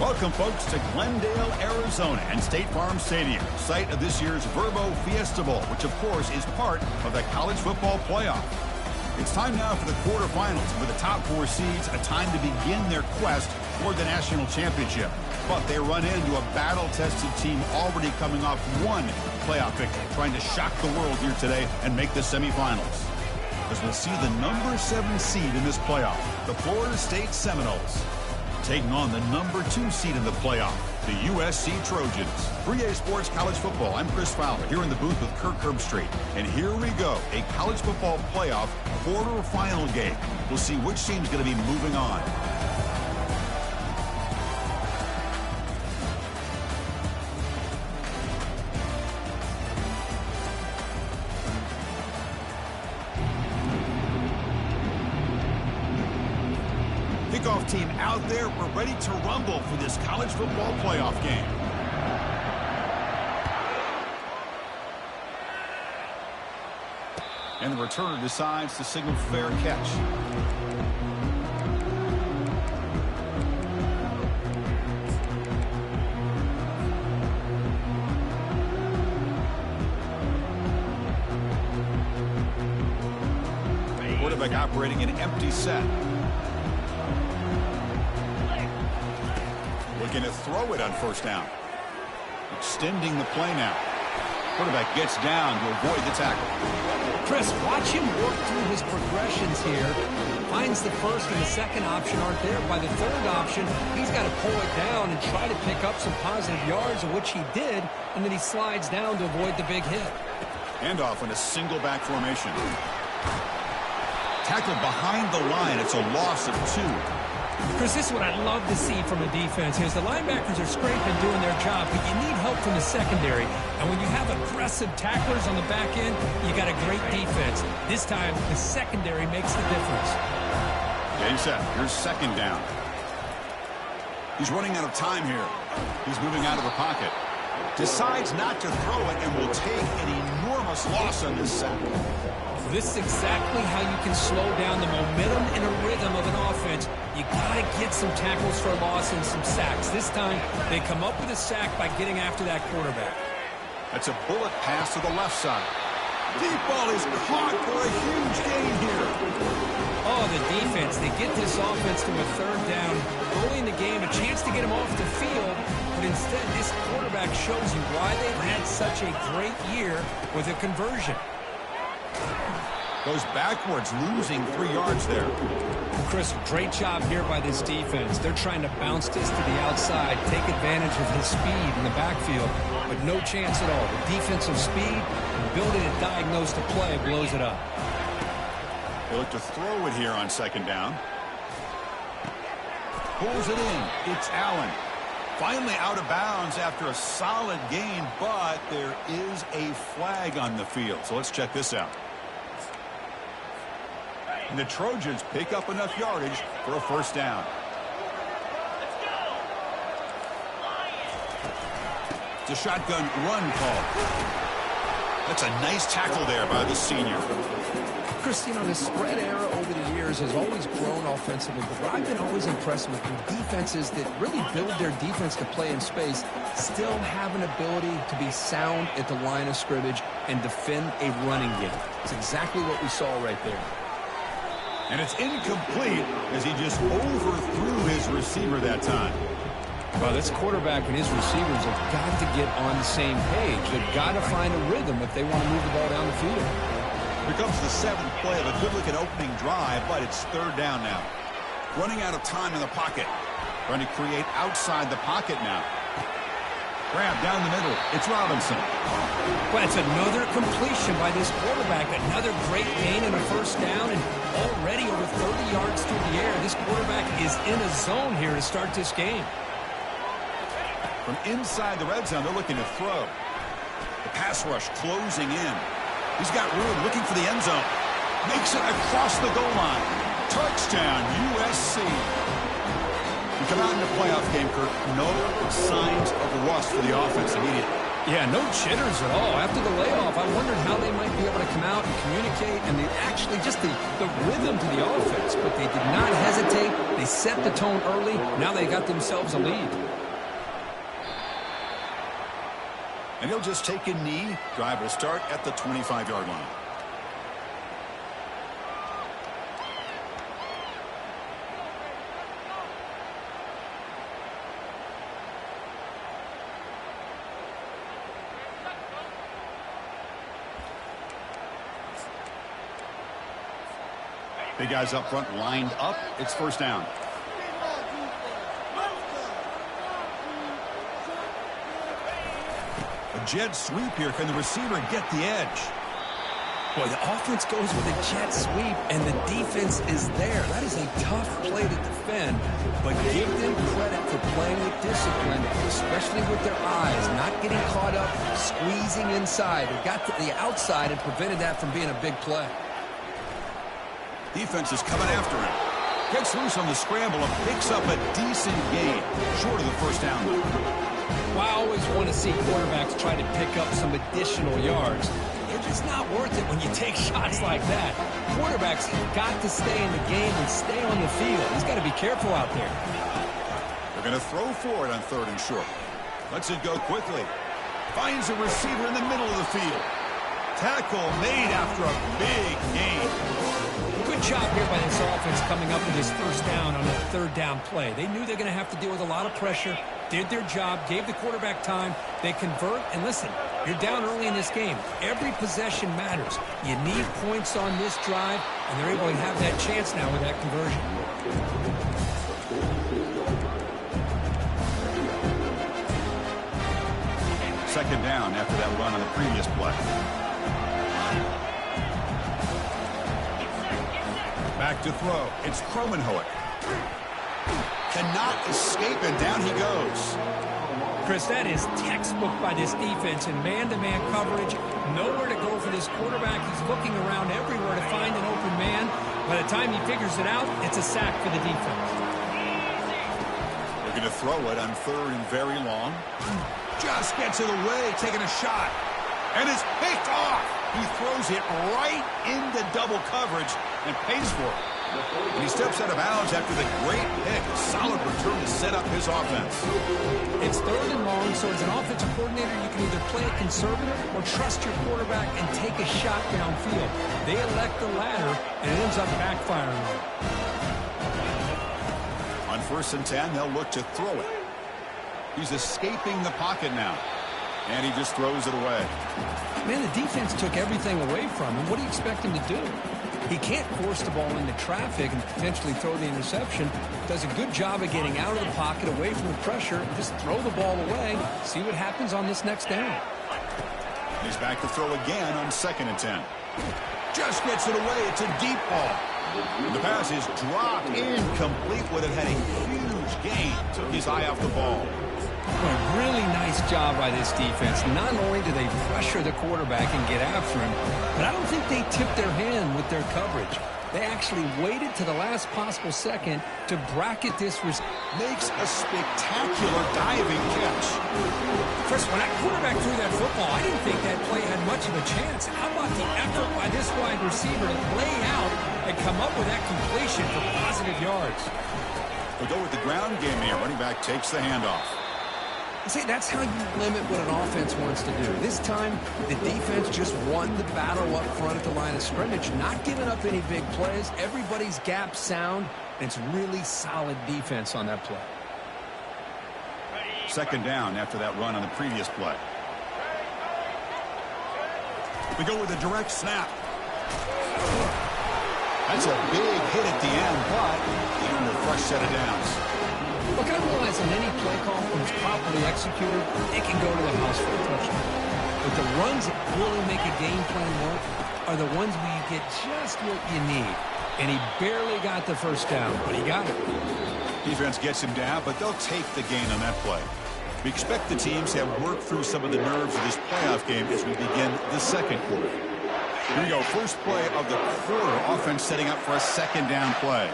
Welcome, folks, to Glendale, Arizona and State Farm Stadium, site of this year's Verbo Fiesta Bowl, which, of course, is part of the college football playoff. It's time now for the quarterfinals, with the top 4 seeds a time to begin their quest for the national championship. But they run into a battle-tested team already coming off one playoff victory, trying to shock the world here today and make the semifinals. As we'll see the number 7 seed in this playoff, the Florida State Seminoles, taking on the number 2 seed in the playoff, the USC Trojans. 3A Sports College Football. I'm Chris Fowler here in the booth with Kirk Herbstreit. And here we go, a college football playoff quarterfinal game. We'll see which team's going to be moving on. Kickoff team out there. We're ready to rumble for this college football playoff game. And the returner decides to signal fair catch. Quarterback operating an empty set. Looking to throw it on first down. Extending the play now. Quarterback gets down to avoid the tackle. Chris, watch him work through his progressions here. Finds the first and the second option aren't there. By the third option, he's got to pull it down and try to pick up some positive yards, of which he did, and then he slides down to avoid the big hit. Handoff in a single back formation. Tackled behind the line. It's a loss of 2. Chris, this is what I love to see from a defense. Here's the linebackers are scraping, doing their job, but you need help from the secondary. And when you have aggressive tacklers on the back end, you got a great defense. This time, the secondary makes the difference. Game set. Here's second down. He's running out of time here. He's moving out of the pocket. Decides not to throw it and will take an enormous loss on this sack. This is exactly how you can slow down the momentum and a rhythm of an offense. You got to get some tackles for a loss and some sacks. This time, they come up with a sack by getting after that quarterback. That's a bullet pass to the left side. Deep ball is caught for a huge gain here. Oh, the defense. They get this offense to a third down early in the game, a chance to get him off the field. But instead, this quarterback shows you why they've had such a great year with a conversion. Goes backwards, losing 3 yards there. Chris, great job here by this defense. They're trying to bounce this to the outside, take advantage of his speed in the backfield, but no chance at all. The defensive speed, ability to diagnose the play, blows it up. They look to throw it here on second down. Pulls it in. It's Allen. Finally out of bounds after a solid gain, but there is a flag on the field. So let's check this out. And the Trojans pick up enough yardage for a first down. It's a shotgun run call. That's a nice tackle there by the senior. Chris, you know, the spread era over the years has always grown offensively, but what I've been always impressed with defenses that really build their defense to play in space still have an ability to be sound at the line of scrimmage and defend a running game. It's exactly what we saw right there. And it's incomplete as he just overthrew his receiver that time. Well, this quarterback and his receivers have got to get on the same page. They've got to find a rhythm if they want to move the ball down the field. Here comes the 7th play of a good-looking opening drive, but it's third down now. Running out of time in the pocket. Trying to create outside the pocket now. Grab down the middle. It's Robinson. Well, it's another completion by this quarterback. Another great gain and a first down, and already over 30 yards through the air. This quarterback is in a zone here to start this game. From inside the red zone, they're looking to throw. The pass rush closing in. He's got room, looking for the end zone. Makes it across the goal line. Touchdown, USC. You come out in the playoff game, Kirk, no signs of rust for the offense immediately. Yeah, no jitters at all. After the layoff, I wondered how they might be able to come out and communicate, and they actually just the rhythm to the offense. But they did not hesitate. They set the tone early. Now they got themselves a lead. And he'll just take a knee. Drive will start at the 25-yard line. Big guys up front lined up. It's first down. A jet sweep here. Can the receiver get the edge? Boy, the offense goes with a jet sweep, and the defense is there. That is a tough play to defend, but give them credit for playing with discipline, especially with their eyes, not getting caught up, squeezing inside. They got to the outside and prevented that from being a big play. Defense is coming after him. Gets loose on the scramble and picks up a decent gain, short of the first down. Well, I always want to see quarterbacks try to pick up some additional yards. It's just not worth it when you take shots like that. Quarterbacks have got to stay in the game and stay on the field. He's got to be careful out there. They're going to throw for it on 3rd and short. Lets it go quickly. Finds a receiver in the middle of the field. Tackle made after a big gain. Good job here by this offense coming up with this first down on that 3rd down play. They knew they're going to have to deal with a lot of pressure, did their job, gave the quarterback time. They convert, and listen, you're down early in this game. Every possession matters. You need points on this drive, and they're able to have that chance now with that conversion. Second down after that run on the previous play. Back to throw. It's Kromenhoek. Cannot escape, and down he goes. Chris, that is textbook by this defense in man-to-man coverage. Nowhere to go for this quarterback. He's looking around everywhere to find an open man. By the time he figures it out, it's a sack for the defense. Looking to throw it on 3rd and very long. Just gets it away, taking a shot. And it's picked off. He throws it right into double coverage and pays for it. And he steps out of bounds after the great pick. Solid return to set up his offense. It's 3rd and long, so as an offensive coordinator, you can either play it conservative or trust your quarterback and take a shot downfield. They elect the latter, and it ends up backfiring on them. On 1st and 10, they'll look to throw it. He's escaping the pocket now. And he just throws it away. Man, the defense took everything away from him. What do you expect him to do? He can't force the ball into traffic and potentially throw the interception. Does a good job of getting out of the pocket, away from the pressure, and just throw the ball away. See what happens on this next down. He's back to throw again on 2nd and 10. Just gets it away. It's a deep ball. And the pass is dropped incomplete. Would have had a huge gain. Took his eye off the ball. A really nice job by this defense. Not only do they pressure the quarterback and get after him, but I don't think they tipped their hand with their coverage. They actually waited to the last possible second to bracket this. Makes a spectacular diving catch. Chris, when that quarterback threw that football, I didn't think that play had much of a chance. How about the effort by this wide receiver to lay out and come up with that completion for positive yards? They'll go with the ground game here. Running back takes the handoff. See, that's how you limit what an offense wants to do. This time, the defense just won the battle up front at the line of scrimmage, not giving up any big plays. Everybody's gap sound, and it's really solid defense on that play. 2nd down after that run on the previous play. We go with a direct snap. That's a big hit at the end, but even a fresh set of downs. Look, I realize on any play call, when it's properly executed, it can go to the house for a touchdown. But the runs that really make a game plan work are the ones where you get just what you need. And he barely got the first down, but he got it. Defense gets him down, but they'll take the gain on that play. We expect the teams to have worked through some of the nerves of this playoff game as we begin the 2nd quarter. Here we go. First play of the quarter. Offense setting up for a 2nd down play.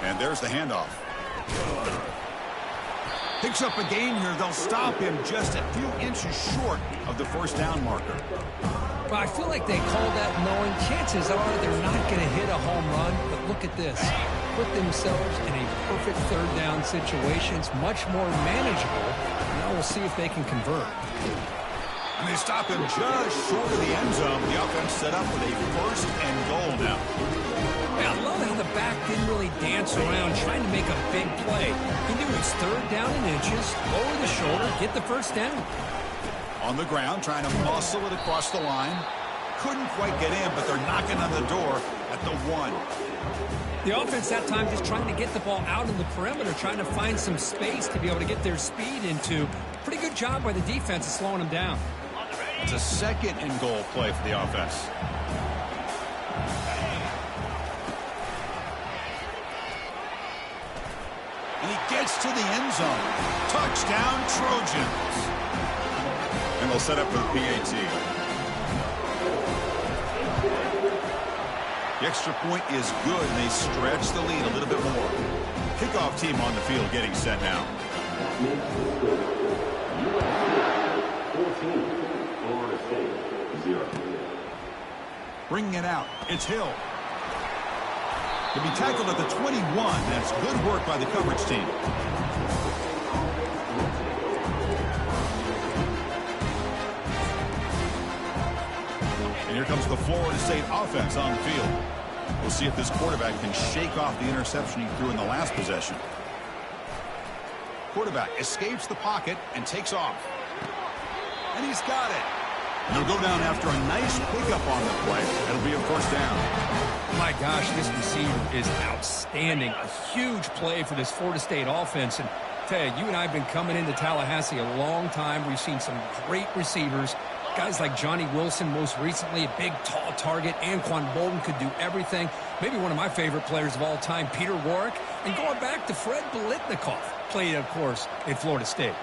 And there's the handoff. Picks up a gain here. They'll stop him just a few inches short of the first down marker. Well, I feel like they called that knowing chances are they're not going to hit a home run. But look at this. Put themselves in a perfect 3rd down situation. It's much more manageable. Now we'll see if they can convert. And they stop him just short of the end zone. The offense set up with a 1st and goal now. Yeah, I love how the back didn't really dance around trying to make a big play. He knew it's 3rd down and inches, lower the shoulder, get the 1st down. On the ground, trying to muscle it across the line. Couldn't quite get in, but they're knocking on the door at the 1. The offense that time just trying to get the ball out in the perimeter, trying to find some space to be able to get their speed into. Pretty good job by the defense of slowing them down. It's a 2nd and goal play for the offense. And he gets to the end zone. Touchdown, Trojans. And they'll set up for the PAT. The extra point is good, and they stretch the lead a little bit more. Kickoff team on the field getting set now. 14, Florida State, 0. Bringing it out. It's Hill. To be tackled at the 21. That's good work by the coverage team. And here comes the Florida State offense on the field. We'll see if this quarterback can shake off the interception he threw in the last possession. Quarterback escapes the pocket and takes off. And he's got it. And they'll go down after a nice pickup on the play. It'll be a 1st down. My gosh, this receiver is outstanding. A huge play for this Florida State offense. And I tell you, you and I have been coming into Tallahassee a long time. We've seen some great receivers. Guys like Johnny Wilson, most recently, a big, tall target. Anquan Bolden could do everything. Maybe one of my favorite players of all time, Peter Warrick. And going back to Fred Biletnikoff, played, of course, in Florida State.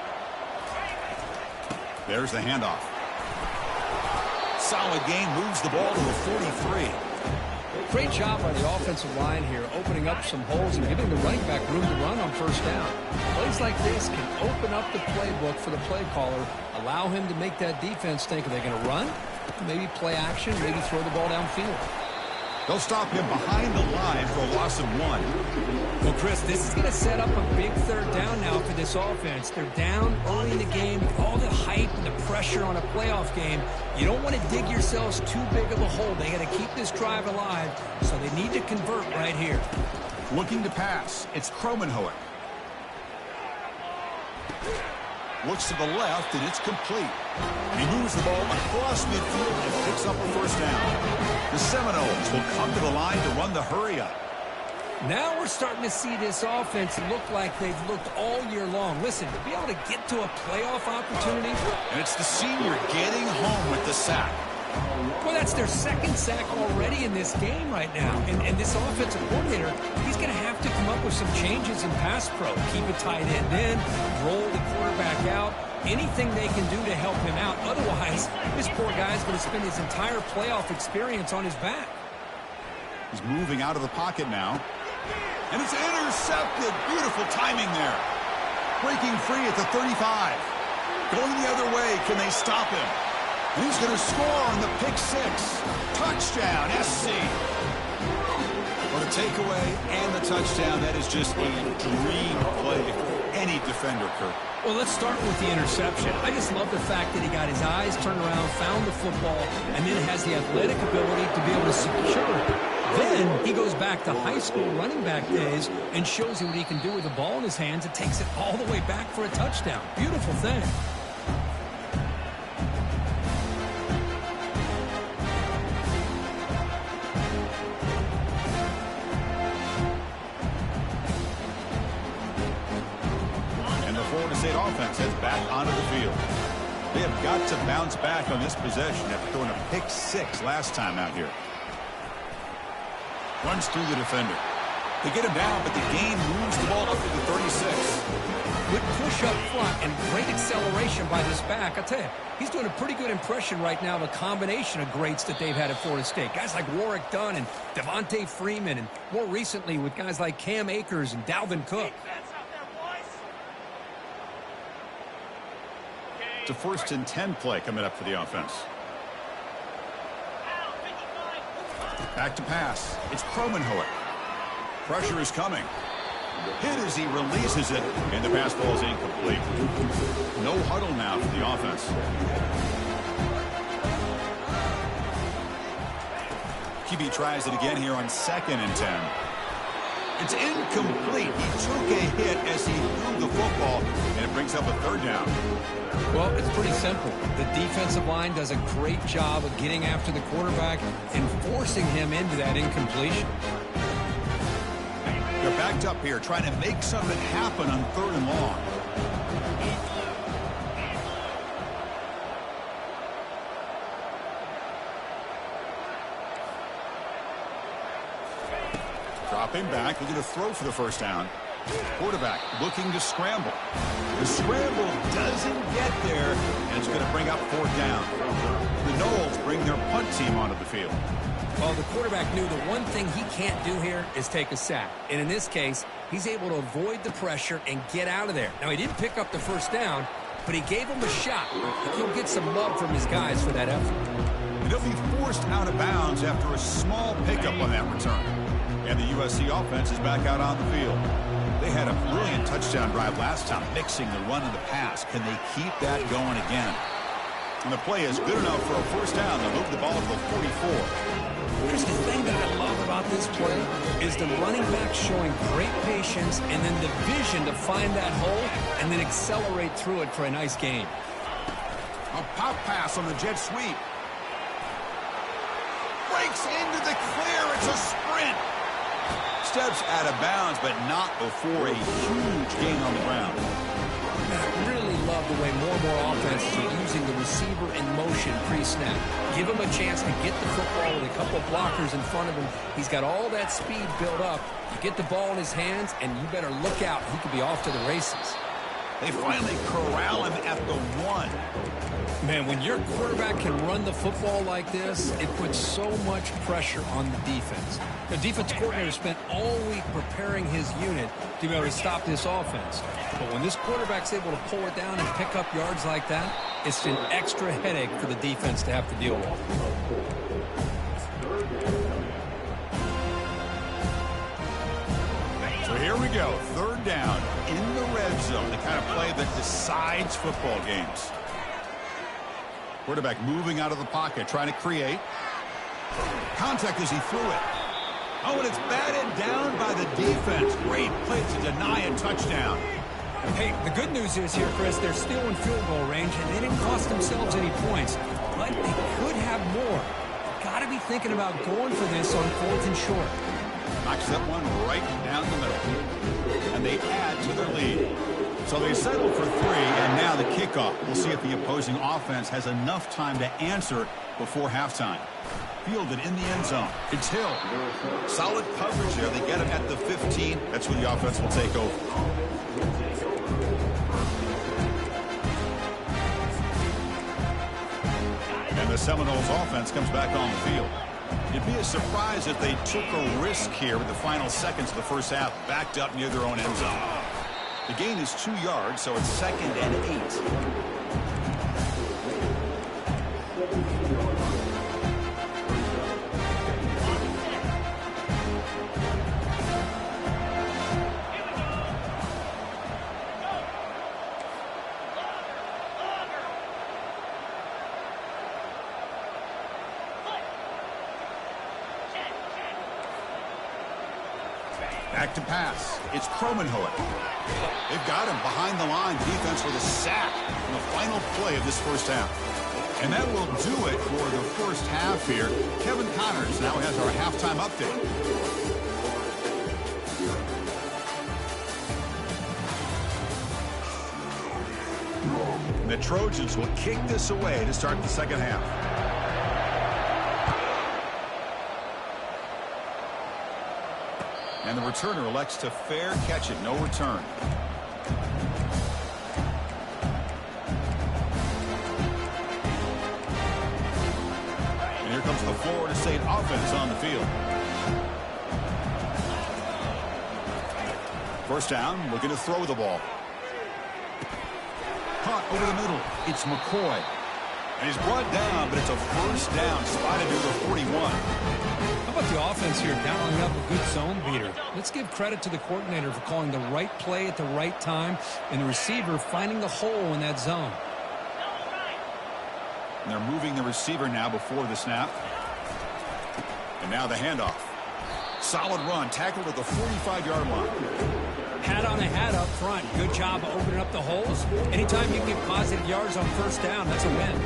There's the handoff. Solid gain, moves the ball to the 43. Great job by the offensive line here, opening up some holes and giving the running back room to run on 1st down. Plays like this can open up the playbook for the play caller, allow him to make that defense think, are they going to run? Maybe play action, maybe throw the ball downfield. They'll stop him behind the line for a loss of 1. Well, Chris, this is going to set up a big 3rd down now for this offense. They're down early in the game. All the hype and the pressure on a playoff game. You don't want to dig yourselves too big of a hole. They got to keep this drive alive, so they need to convert right here. Looking to pass. It's Kromenhoek. Looks to the left, and it's complete. And he moves the ball across midfield and picks up a 1st down. The Seminoles will come to the line to run the hurry-up. Now we're starting to see this offense look like they've looked all year long. Listen, to be able to get to a playoff opportunity. And it's the senior getting home with the sack. Well, that's their 2nd sack already in this game right now. And this offensive coordinator, he's going to have to come up with some changes in pass pro. Keep a tight end in, roll the quarterback out, anything they can do to help him out. Otherwise, this poor guy's going to spend his entire playoff experience on his back. He's moving out of the pocket now. And it's intercepted. Beautiful timing there. Breaking free at the 35. Going the other way. Can they stop him? And he's going to score on the pick 6. Touchdown, SC. For the takeaway and the touchdown, that is just a dream play for any defender, Kurt. Well, let's start with the interception. I just love the fact that he got his eyes turned around, found the football, and then has the athletic ability to be able to secure it. Then he goes back to high school running back days and shows you what he can do with the ball in his hands and takes it all the way back for a touchdown. Beautiful thing. State offense heads back onto the field. They have got to bounce back on this possession after throwing a pick 6 last time out here. Runs through the defender. They get him down, but the gain moves the ball up to the 36. Good push up front and great acceleration by this back. I tell you, he's doing a pretty good impression right now of a combination of greats that they've had at Florida State. Guys like Warrick Dunn and Devontae Freeman, and more recently with guys like Cam Akers and Dalvin Cook. It's a 1st and 10 play coming up for the offense. Back to pass. It's Kromenhoek. Pressure is coming. Hit as he releases it, and the pass ball is incomplete. No huddle now for the offense. QB tries it again here on 2nd and 10. It's incomplete. He took a hit as he threw the football, and it brings up a 3rd down. Well, it's pretty simple. The defensive line does a great job of getting after the quarterback and forcing him into that incompletion. They're backed up here, trying to make something happen on 3rd and long. Dropping back, looking to throw for the 1st down. Quarterback looking to scramble. The scramble doesn't get there, and it's going to bring up 4th down. The Noles bring their punt team onto the field. Well, the quarterback knew the one thing he can't do here is take a sack. And in this case, he's able to avoid the pressure and get out of there. Now, he didn't pick up the 1st down, but he gave him a shot. He'll get some love from his guys for that effort. And he'll be forced out of bounds after a small pickup on that return. And the USC offense is back out on the field. They had a brilliant touchdown drive last time, mixing the run and the pass. Can they keep that going again? And the play is good enough for a 1st down. They'll move the ball to the 44. Chris, the thing that I love about this play is the running back showing great patience and then the vision to find that hole and then accelerate through it for a nice gain. A pop pass on the jet sweep. Breaks into the clear. It's a sprint. Steps out of bounds, but not before a huge gain on the ground. I really love the way more and more offenses are using the receiver in motion pre-snap. Give him a chance to get the football with a couple of blockers in front of him. He's got all that speed built up. You get the ball in his hands, and you better look out. He could be off to the races. They finally corral him at the 1. Man, when your quarterback can run the football like this, it puts so much pressure on the defense. The defense coordinator spent all week preparing his unit to be able to stop this offense. But when this quarterback's able to pull it down and pick up yards like that, it's an extra headache for the defense to have to deal with. So here we go, 3rd down in the red zone, the kind of play that decides football games. Quarterback moving out of the pocket, trying to create. Contact as he threw it. Oh, and it's batted down by the defense. Great play to deny a touchdown. Hey, the good news is here, Chris, they're still in field goal range, and they didn't cost themselves any points. But they could have more. Got to be thinking about going for this on 4th and short. Knocks that one right down the middle. And they add to their lead. So they settle for 3, and now the kickoff. We'll see if the opposing offense has enough time to answer before halftime. Fielded in the end zone. It's Hill. Solid coverage there. They get him at the 15. That's where the offense will take over. And the Seminoles offense comes back on the field. It'd be a surprise if they took a risk here with the final seconds of the 1st half, backed up near their own end zone. The gain is 2 yards, so it's 2nd and 8. Back to pass. It's Cromenhoek. They've got him behind the line. Defense with a sack in the final play of this 1st half. And that will do it for the 1st half here. Kevin Connors now has our halftime update. And the Trojans will kick this away to start the 2nd half. And the returner elects to fair catch it. No return. And here comes the Florida State offense on the field. 1st down, looking to throw the ball. Caught over the middle. It's McCoy. And he's brought down, but it's a first down, spotted near the 41. How about the offense here dialing up a good zone beater? Let's give credit to the coordinator for calling the right play at the right time and the receiver finding the hole in that zone. And they're moving the receiver now before the snap. And now the handoff. Solid run, tackled at the 45-yard line. Hat on a hat up front. Good job of opening up the holes. Anytime you can get positive yards on first down, that's a win.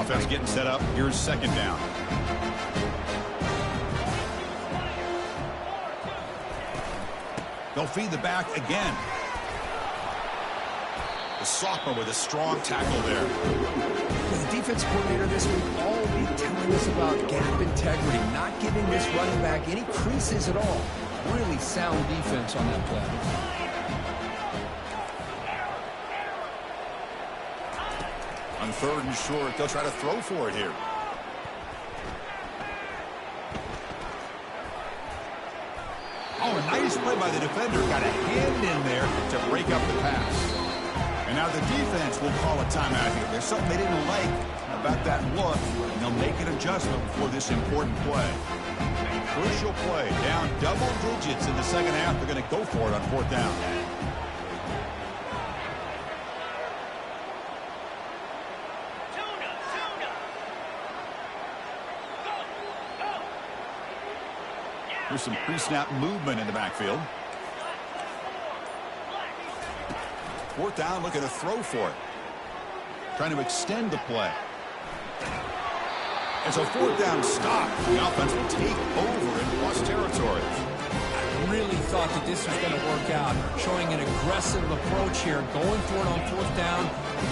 Offense getting set up. Here's second down. They'll feed the back again. The sophomore with a strong tackle there. The defense coordinator this week all week telling us about gap integrity, not giving this running back any creases at all. Really sound defense on that play. On third and short, they'll try to throw for it here. Oh, a nice play by the defender. Got a hand in there to break up the pass. And now the defense will call a timeout here. There's something they didn't like about that look, and they'll make an adjustment for this important play. Crucial play. Down double digits in the second half. They're going to go for it on fourth down. Here's some pre-snap movement in the backfield. Fourth down, looking to throw for it. Trying to extend the play. It's a fourth down stop. The offense will take over in plus territory. I really thought that this was going to work out. Showing an aggressive approach here. Going for it on fourth down.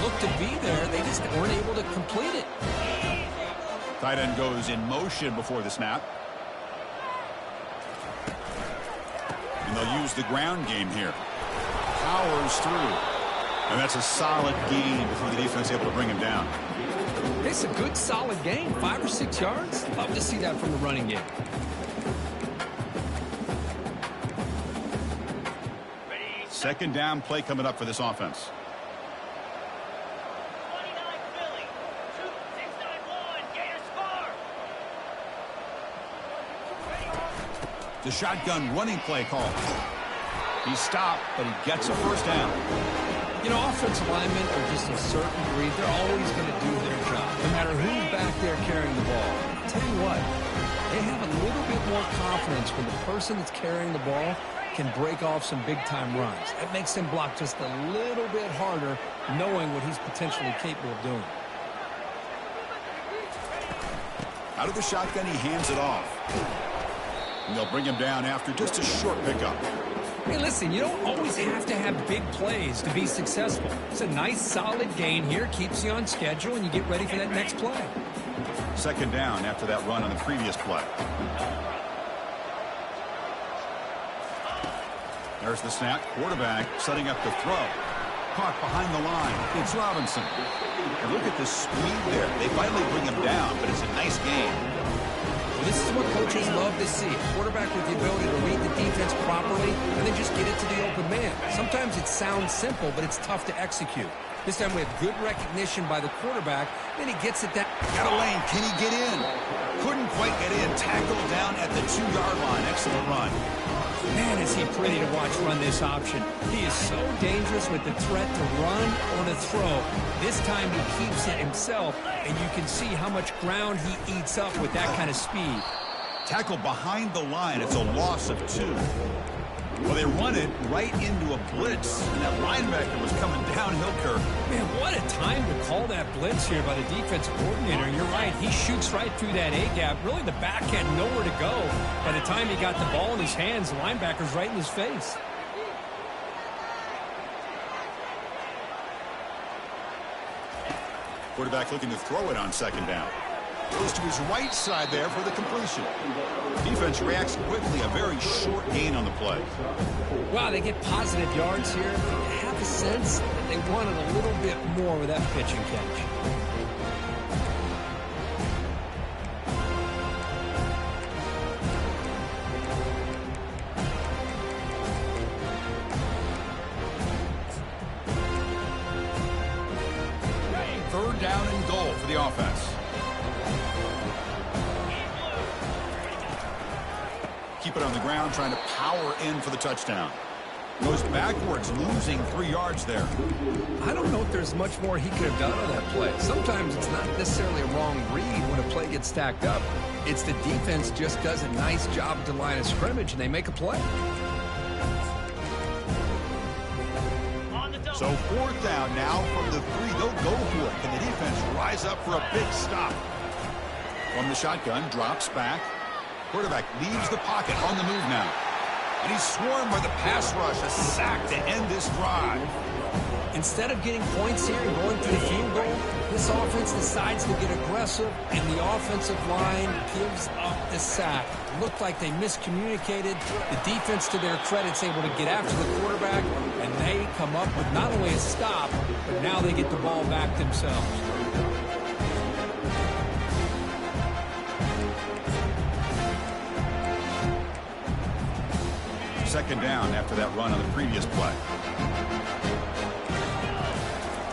Looked to be there. They just weren't able to complete it. Tight end goes in motion before the snap. And they'll use the ground game here. Powers through. And that's a solid gain before the defense able to bring him down. It's a good, solid game. 5 or 6 yards. Love to see that from the running game. Second down play coming up for this offense. The shotgun running play call. He stopped, but he gets a first down. You know, offensive linemen are just a certain breed. They're always going to do their job, no matter who's back there carrying the ball. I'll tell you what, they have a little bit more confidence when the person that's carrying the ball can break off some big-time runs. That makes them block just a little bit harder, knowing what he's potentially capable of doing. Out of the shotgun, he hands it off. And they'll bring him down after just a short pickup. Hey, listen, you don't always have to have big plays to be successful. It's a nice, solid gain here. Keeps you on schedule, and you get ready for that next play. Second down after that run on the previous play. There's the snap. Quarterback setting up the throw. Caught behind the line. It's Robinson. And look at the speed there. They finally bring him down, but it's a nice gain. Well, this is what coaches love to see. A quarterback with the ability to read the defense properly and then just get it to the open man. Sometimes it sounds simple, but it's tough to execute. This time we have good recognition by the quarterback. Then he gets it down. Got a lane. Can he get in? Couldn't quite get in. Tackled down at the 2-yard line. Excellent run. Man, is he pretty to watch run this option. He is so dangerous with the threat to run or to throw. This time he keeps it himself, and you can see how much ground he eats up with that kind of speed. Tackled behind the line. It's a loss of 2. Well, they run it right into a blitz, and that linebacker was coming downhill curve. Man, what a time to call that blitz here by the defensive coordinator. You're right. He shoots right through that A-gap. Really, the back had nowhere to go. By the time he got the ball in his hands, the linebacker's right in his face. Quarterback looking to throw it on second down. Goes to his right side there for the completion. Defense reacts quickly. A very short gain on the play. Wow, they get positive yards here. You have a sense that they wanted a little bit more with that pitch and catch. the offense. Keep it on the ground, trying to power in for the touchdown. Goes backwards, losing 3 yards there. I don't know if there's much more he could have done on that play. Sometimes it's not necessarily a wrong read when a play gets stacked up. It's the defense just does a nice job at the line of scrimmage, and they make a play. So 4th down now from the 3. They'll go for it. Can the defense rise up for a big stop? From the shotgun, drops back. Quarterback leaves the pocket on the move now. And he's swarmed by the pass rush. A sack to end this drive. Instead of getting points here and going for the field goal, this offense decides to get aggressive, and the offensive line gives up the sack. Looked like they miscommunicated. The defense, to their credit, is able to get after the quarterback, and they come up with not only a stop, but now they get the ball back themselves. Second down after that run on the previous play.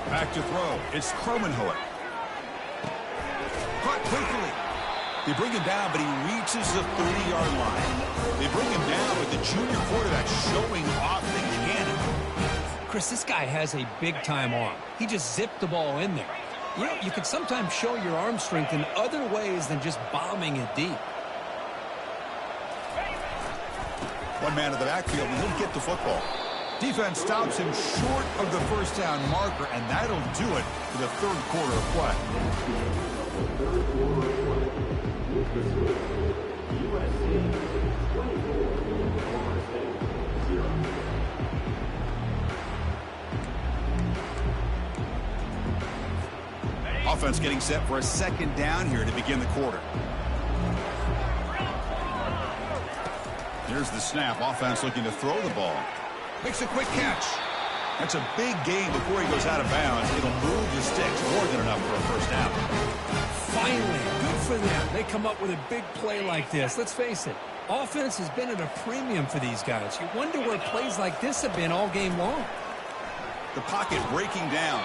Back to throw. It's Cromenhoek. Caught quickly. They bring him down, but he reaches the 30-yard line. They bring him down with the junior quarterback showing off the cannon. Chris, this guy has a big-time arm. He just zipped the ball in there. You know, you can sometimes show your arm strength in other ways than just bombing it deep. One man in the backfield, and he'll get the football. Defense stops him short of the first down marker, and that'll do it for the 3rd quarter of play. Offense getting set for a 2nd down here to begin the quarter. Here's the snap. Offense looking to throw the ball. Makes a quick catch. That's a big gain before he goes out of bounds. It'll move the sticks more than enough for a first down. Finally, good for them. They come up with a big play like this. Let's face it, offense has been at a premium for these guys. You wonder where plays like this have been all game long. The pocket breaking down.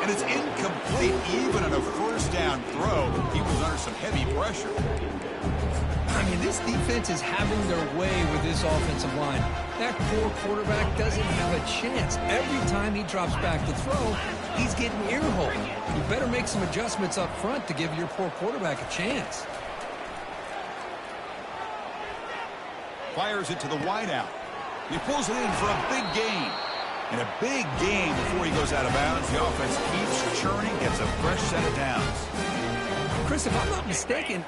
And it's incomplete. Even on a first down throw, he was under some heavy pressure. I mean, this defense is having their way with this offensive line. That poor quarterback doesn't have a chance. Every time he drops back to throw, he's getting ear-holed. You better make some adjustments up front to give your poor quarterback a chance. Fires it to the wideout. He pulls it in for a big gain. And a big gain before he goes out of bounds. The offense keeps churning, gets a fresh set of downs. Chris, if I'm not mistaken,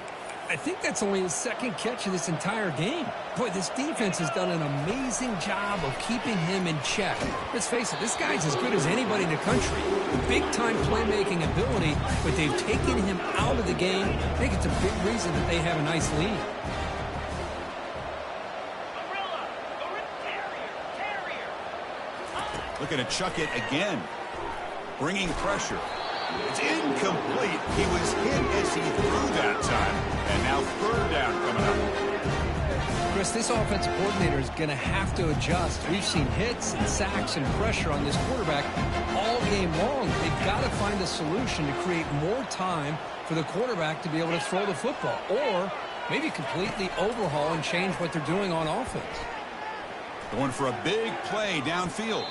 I think that's only his 2nd catch of this entire game. Boy, this defense has done an amazing job of keeping him in check. Let's face it, this guy's as good as anybody in the country. Big-time playmaking ability, but they've taken him out of the game. I think it's a big reason that they have a nice lead. Looking to chuck it again. Bringing pressure. It's incomplete. He was hit as he threw that time. And now 3rd down coming up. Chris, this offensive coordinator is going to have to adjust. We've seen hits and sacks and pressure on this quarterback all game long. They've got to find a solution to create more time for the quarterback to be able to throw the football. Or maybe completely overhaul and change what they're doing on offense. Going for a big play downfield.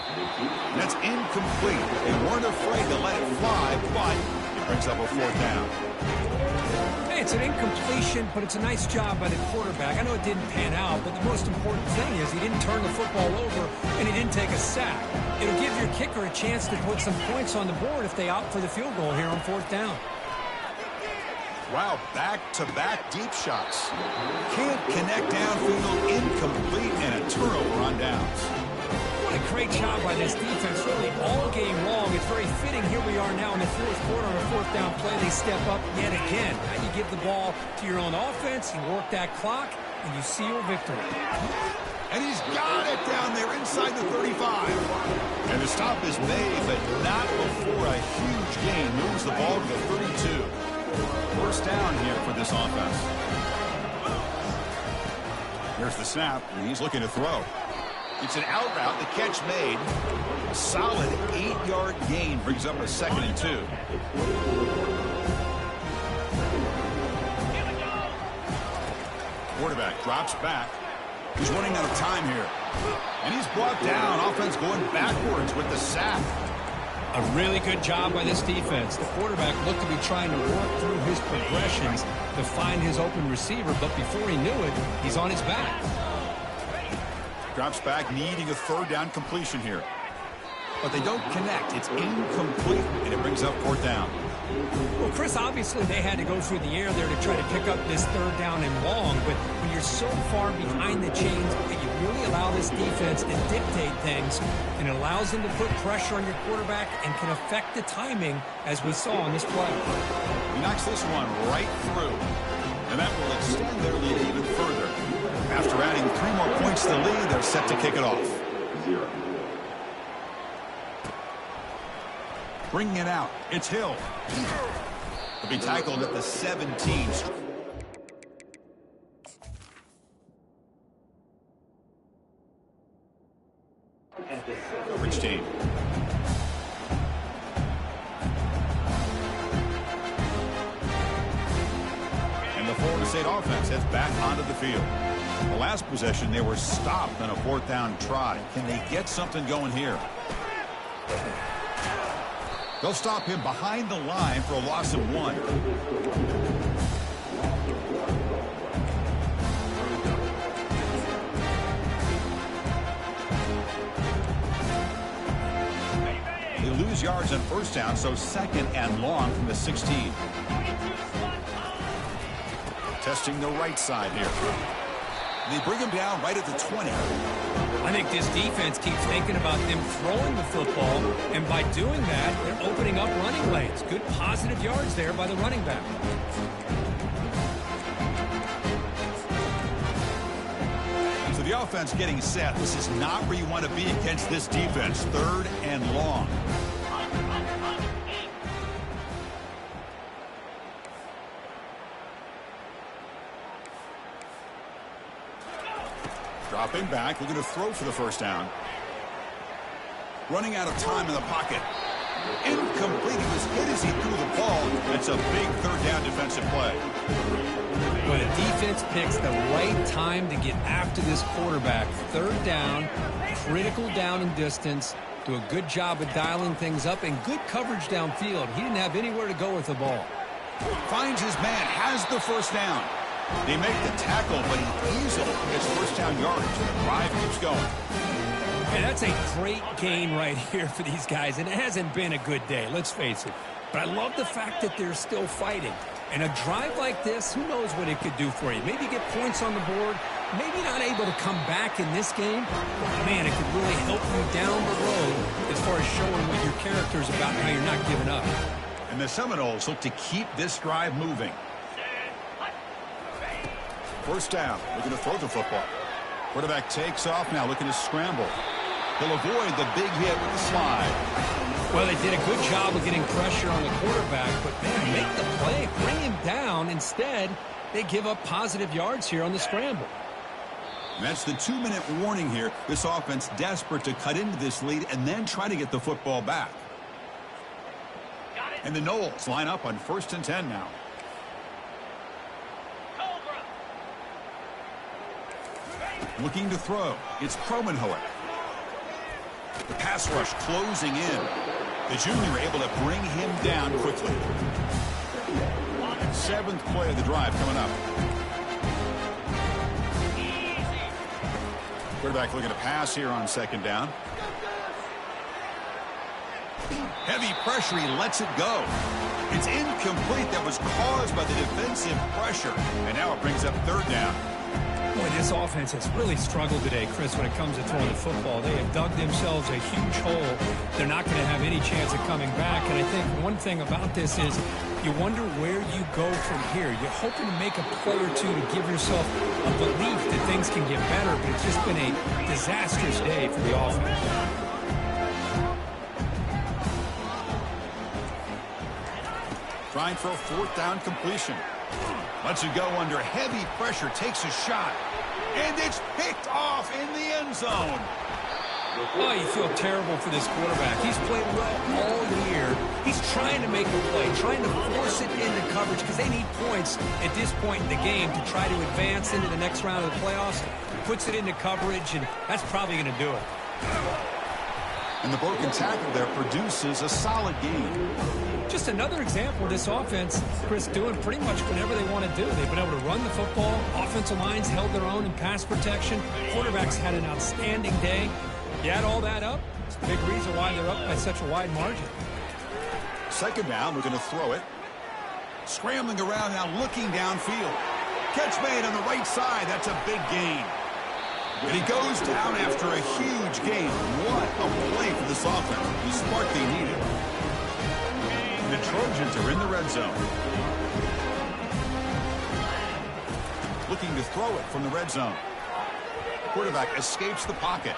That's incomplete. They weren't afraid to let it fly, but it brings up a 4th down. Hey, it's an incompletion, but it's a nice job by the quarterback. I know it didn't pan out, but the most important thing is he didn't turn the football over and he didn't take a sack. It'll give your kicker a chance to put some points on the board if they opt for the field goal here on 4th down. Wow, back-to-back deep shots. Can't connect downfield, incomplete, and a turnover on downs. What a great job by this defense, really, all game long. It's very fitting. Here we are now in the 4th quarter on a 4th down play. They step up yet again. Now you give the ball to your own offense, you work that clock, and you seal victory. And he's got it down there inside the 35. And the stop is made, but not before a huge gain moves the ball to the 32. First down here for this offense. Here's the snap, and he's looking to throw. It's an out route, the catch made. A solid 8-yard gain brings up a 2nd and 2. Quarterback drops back. He's running out of time here. And he's brought down. Offense going backwards with the sack. A really good job by this defense. The quarterback looked to be trying to work through his progressions to find his open receiver, but before he knew it, he's on his back. Drops back, needing a third down completion here. But they don't connect. It's incomplete, and it brings up fourth down. Well, Chris, obviously they had to go through the air there to try to pick up this third down and long, but when you're so far behind the chains, you really allow this defense to dictate things, and it allows them to put pressure on your quarterback and can affect the timing, as we saw on this play. He knocks this one right through, and that will extend their lead even further. After adding 3 more points to the lead, they're set to kick it off. 0. Bringing it out, it's Hill. He'll be tackled at the 17. Coverage team. And the Florida State offense heads back onto the field. The last possession, they were stopped on a fourth down try. Can they get something going here? They'll stop him behind the line for a loss of 1. They lose yards on first down, so second and long from the 16. Testing the right side here. They bring him down right at the 20. I think this defense keeps thinking about them throwing the football, and by doing that, they're opening up running lanes. Good positive yards there by the running back. So the offense getting set. This is not where you want to be against this defense. Third and long. Dropping back, looking to throw for the first down. Running out of time in the pocket. Incomplete. He was hit as he threw the ball. That's a big third down defensive play. When a defense picks the right time to get after this quarterback, third down, critical down and distance, do a good job of dialing things up, and good coverage downfield. He didn't have anywhere to go with the ball. Finds his man, has the first down. They make the tackle, but he easily gets first down yardage. The drive keeps going. And that's a great gain right here for these guys, and it hasn't been a good day, let's face it. But I love the fact that they're still fighting. And a drive like this, who knows what it could do for you. Maybe get points on the board, maybe not able to come back in this game. But man, it could really help you down the road as far as showing what your character's about and how you're not giving up. And the Seminoles look to keep this drive moving. First down, looking to throw the football. Quarterback takes off now, looking to scramble. He'll avoid the big hit with the slide. Well, they did a good job of getting pressure on the quarterback, but man, make the play, bring him down. Instead, they give up positive yards here on the scramble. And that's the 2-minute warning here. This offense desperate to cut into this lead and then try to get the football back. And the Noles line up on 1st and 10 now. Looking to throw. It's Promenhoek. The pass rush closing in. The junior able to bring him down quickly. 7th play of the drive coming up. Quarterback looking to pass here on 2nd down. Heavy pressure, he lets it go. It's incomplete. That was caused by the defensive pressure. And now it brings up 3rd down. Boy, this offense has really struggled today, Chris, when it comes to throwing the football. They have dug themselves a huge hole. They're not going to have any chance of coming back. And I think one thing about this is you wonder where you go from here. You're hoping to make a play or two to give yourself a belief that things can get better, but it's just been a disastrous day for the offense. Trying for a 4th down completion. Lets it go under heavy pressure, takes a shot, and it's picked off in the end zone. Oh, you feel terrible for this quarterback. He's played well all year. He's trying to make a play, trying to force it into coverage because they need points at this point in the game to try to advance into the next round of the playoffs. Puts it into coverage, and that's probably going to do it. And the broken tackle there produces a solid gain. Just another example of this offense, Chris, doing pretty much whatever they want to do. They've been able to run the football. Offensive lines held their own in pass protection. Quarterbacks had an outstanding day. You add all that up, it's a big reason why they're up by such a wide margin. Second down, we're going to throw it. Scrambling around now, looking downfield. Catch made on the right side. That's a big gain. And he goes down after a huge gain. What a play for this offense. The spark they needed. The Trojans are in the red zone. Looking to throw it from the red zone. Quarterback escapes the pocket.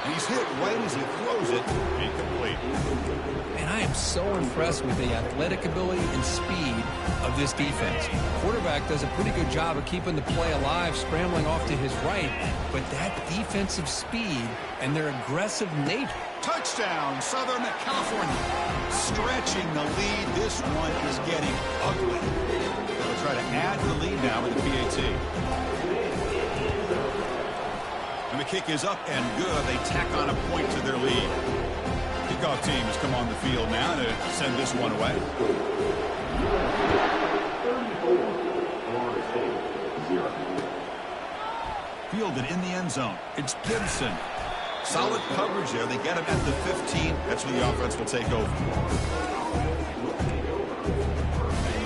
And he's hit right as he throws it. Incomplete. And I am so impressed with the athletic ability and speed of this defense. Quarterback does a pretty good job of keeping the play alive, scrambling off to his right. But that defensive speed and their aggressive nature. Touchdown, Southern California. Stretching the lead. This one is getting ugly. They'll try to add the lead now with the PAT. And the kick is up and good. They tack on a point to their lead. Kickoff team has come on the field now to send this one away. 34, Florida State, 0. Fielded in the end zone. It's Gibson. Solid coverage there. They get him at the 15. That's where the offense will take over.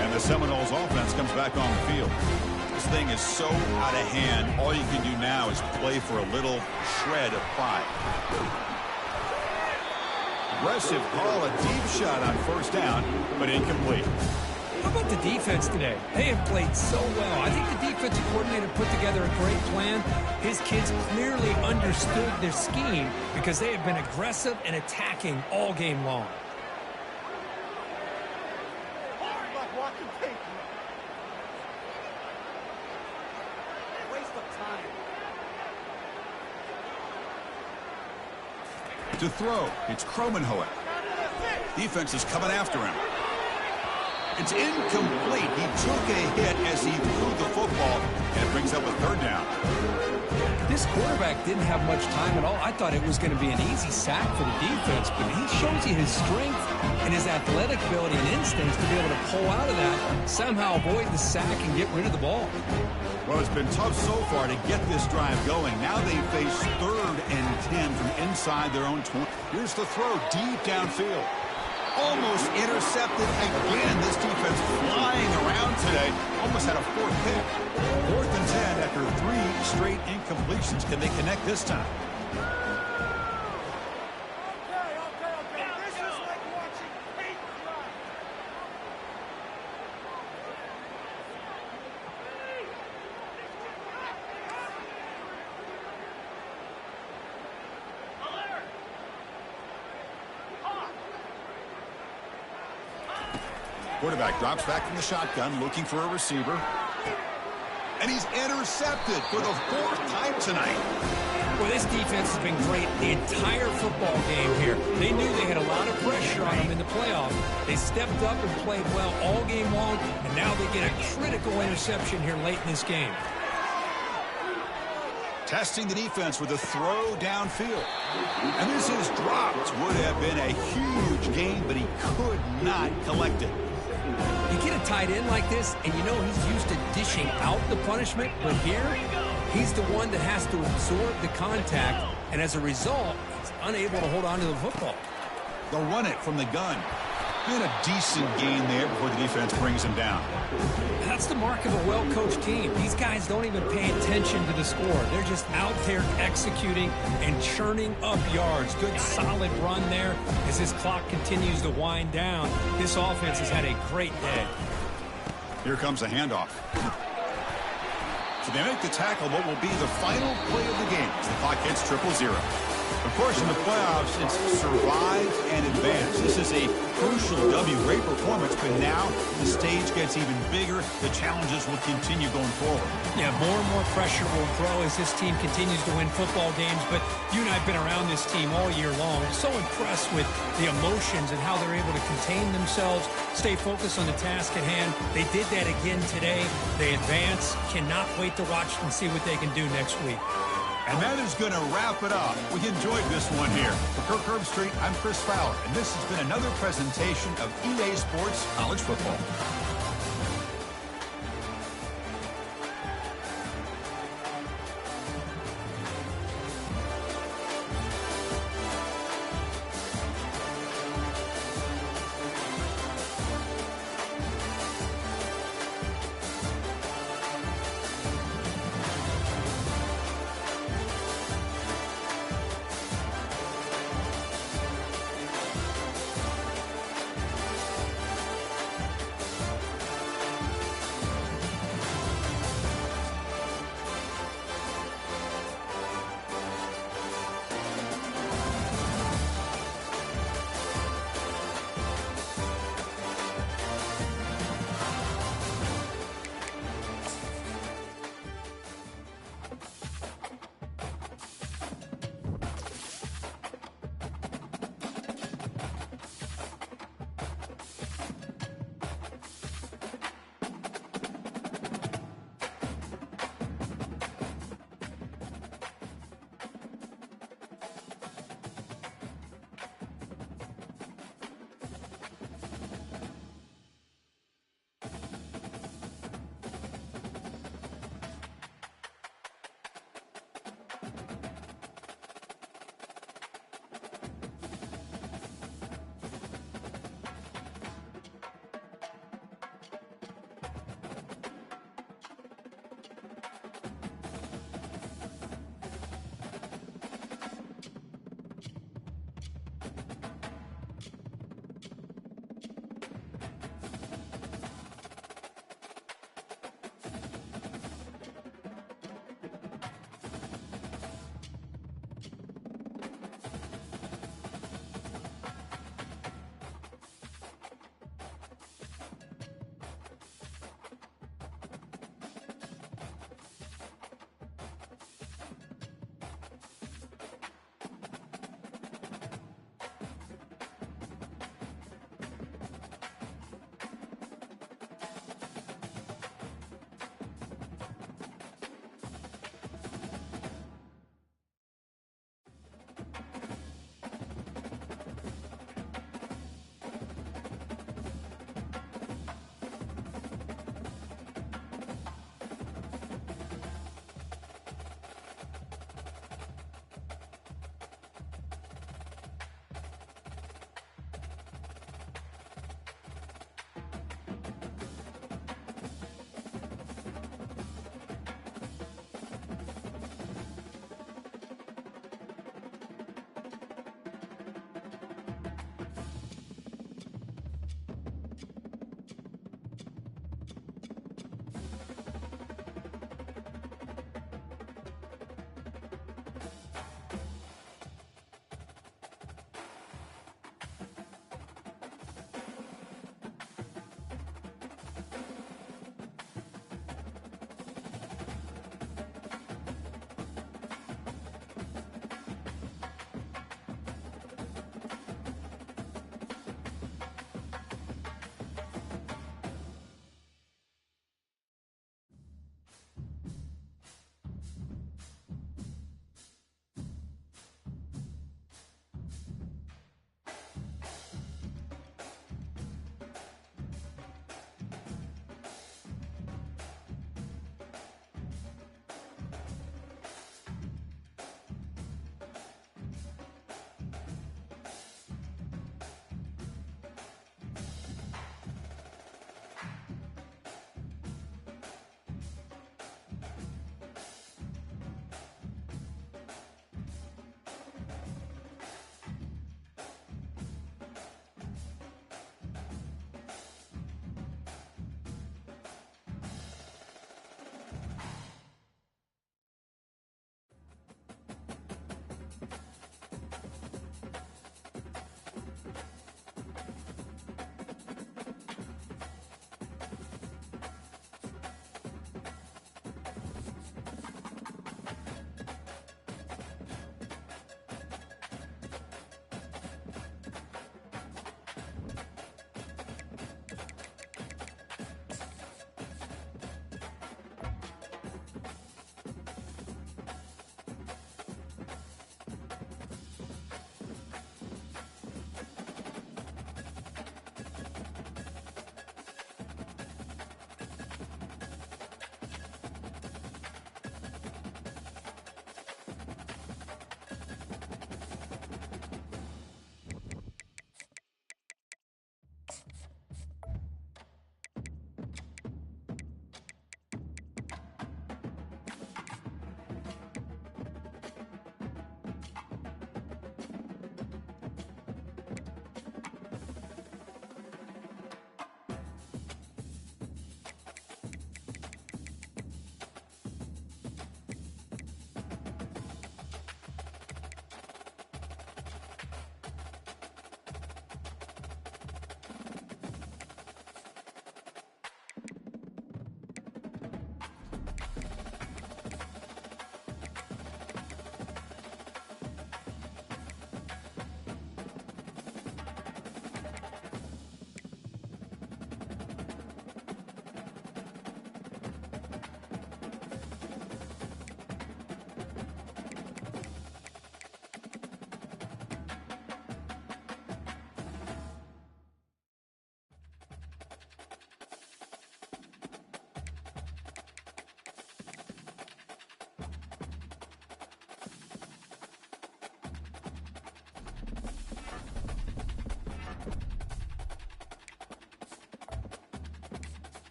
And the Seminoles offense comes back on the field. This thing is so out of hand. All you can do now is play for a little shred of pride. Aggressive call, a deep shot on first down, but incomplete. How about the defense today? They have played so well. I think the defensive coordinator put together a great plan. His kids clearly understood their scheme because they have been aggressive and attacking all game long. To throw, it's Kromenhoek. Defense is coming after him. It's incomplete. He took a hit as he threw the football, and it brings up a third down. This quarterback didn't have much time at all. I thought it was going to be an easy sack for the defense, but he shows you his strength and his athletic ability and instincts to be able to pull out of that, somehow avoid the sack and get rid of the ball. Well, it's been tough so far to get this drive going. Now they face 3rd and 10 from inside their own 20. Here's the throw deep downfield. Almost intercepted again. This defense flying around today. Almost had a 4th pick. 4th and 10 after 3 straight incompletions. Can they connect this time? This is like watching paint dry. Quarterback drops back from the shotgun, looking for a receiver. And he's intercepted for the 4th time tonight. Well, this defense has been great the entire football game here. They knew they had a lot of pressure on them in the playoffs. They stepped up and played well all game long, and now they get a critical interception here late in this game. Testing the defense with a throw downfield. And this is dropped. Would have been a huge gain, but he could not collect it. You get a tight end like this, and you know he's used to dishing out the punishment, but here, he's the one that has to absorb the contact, and as a result, he's unable to hold on to the football. They'll run it from the gun. And a decent gain there before the defense brings him down. That's the mark of a well-coached team. These guys don't even pay attention to the score. They're just out there executing and churning up yards. Good, solid run there as this clock continues to wind down. This offense has had a great day. Here comes a handoff. So they make the tackle, what will be the final play of the game as the clock hits 0-0. Of course, in the playoffs, it's survive and advance. This is a crucial W. Great performance, but now the stage gets even bigger. The challenges will continue going forward. Yeah, more and more pressure will grow as this team continues to win football games. But you and I have been around this team all year long. I'm so impressed with the emotions and how they're able to contain themselves, stay focused on the task at hand. They did that again today. They advance. Cannot wait to watch and see what they can do next week. And that is going to wrap it up. We enjoyed this one here. For Kirk Herbstreit, I'm Chris Fowler, and this has been another presentation of EA Sports College Football.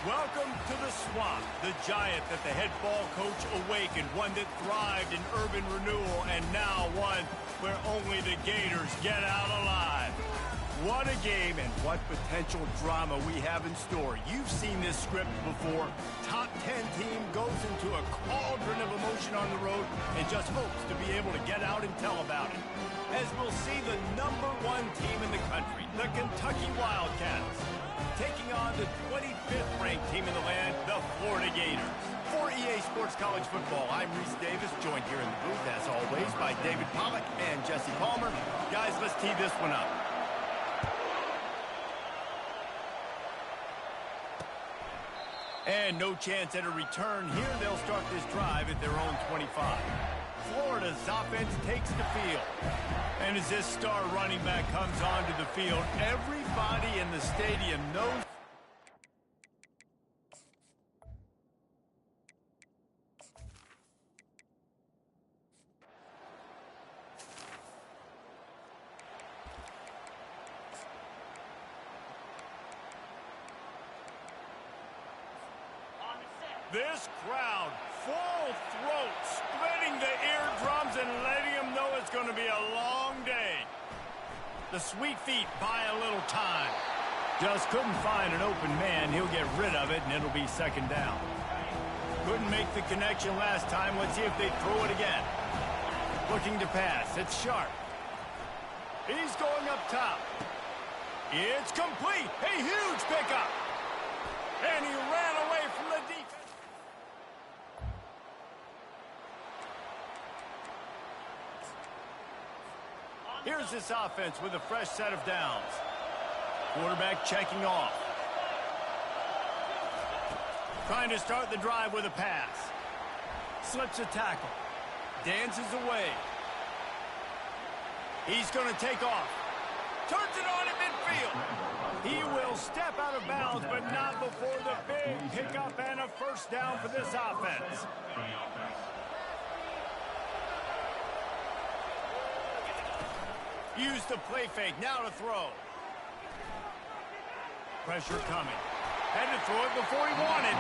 Welcome to the swamp, the giant that the head ball coach awakened, one that thrived in urban renewal, and now one where only the Gators get out alive. What a game and what potential drama we have in store. You've seen this script before. Top 10 team goes into a cauldron of emotion on the road and just hopes to be able to get out and tell about it. As we'll see the #1 team in the country, the Kentucky Wildcats, taking on the 25th ranked team in the land, the Florida Gators. For EA Sports College Football, I'm Reese Davis, joined here in the booth, as always, by David Pollack and Jesse Palmer. Guys, let's tee this one up. And no chance at a return here. They'll start this drive at their own 25. Florida's offense takes the field. And as this star running back comes onto the field, everybody in the stadium knows. This crowd, full throat, splitting the eardrums and letting them know it's going to be a long day. The sweet feet buy a little time. Just couldn't find an open man. He'll get rid of it, and it'll be second down. Couldn't make the connection last time. Let's see if they throw it again. Looking to pass. It's Sharp. He's going up top. It's complete. A huge pickup. And he ran away from the defense. Here's this offense with a fresh set of downs. Quarterback checking off. Trying to start the drive with a pass. Slips a tackle. Dances away. He's going to take off. Turns it on at midfield. He will step out of bounds, but not before the big pickup and a first down for this offense. Use the play fake, now to throw. Pressure coming. Had to throw it before he wanted.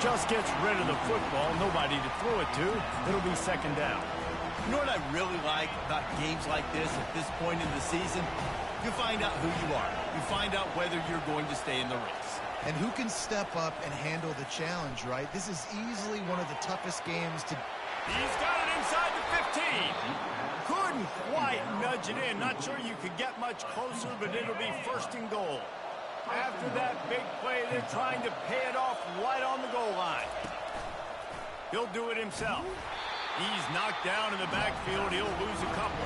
Just gets rid of the football, nobody to throw it to. It'll be second down. You know what I really like about games like this at this point in the season? You find out who you are. You find out whether you're going to stay in the race. And who can step up and handle the challenge, right? This is easily one of the toughest games to... He's got it inside the 15. Couldn't quite nudge it in. Not sure you could get much closer, but it'll be first and goal. After that big play, they're trying to pay it off right on the goal line. He'll do it himself. He's knocked down in the backfield. He'll lose a couple.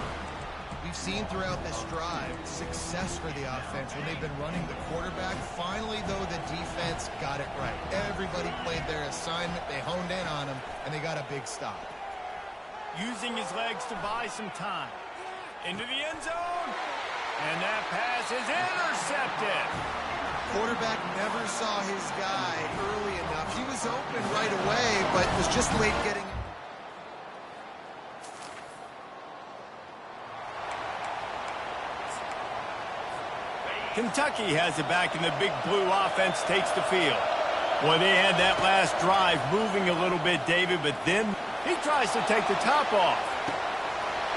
We've seen throughout this drive success for the offense when they've been running the quarterback. Finally, though, the defense got it right. Everybody played their assignment. They honed in on him, and they got a big stop. Using his legs to buy some time. Into the end zone. And that pass is intercepted. Quarterback never saw his guy early enough. He was open right away, but was just late getting... Kentucky has it back, and the big blue offense takes the field. Boy, they had that last drive moving a little bit, David, but then he tries to take the top off.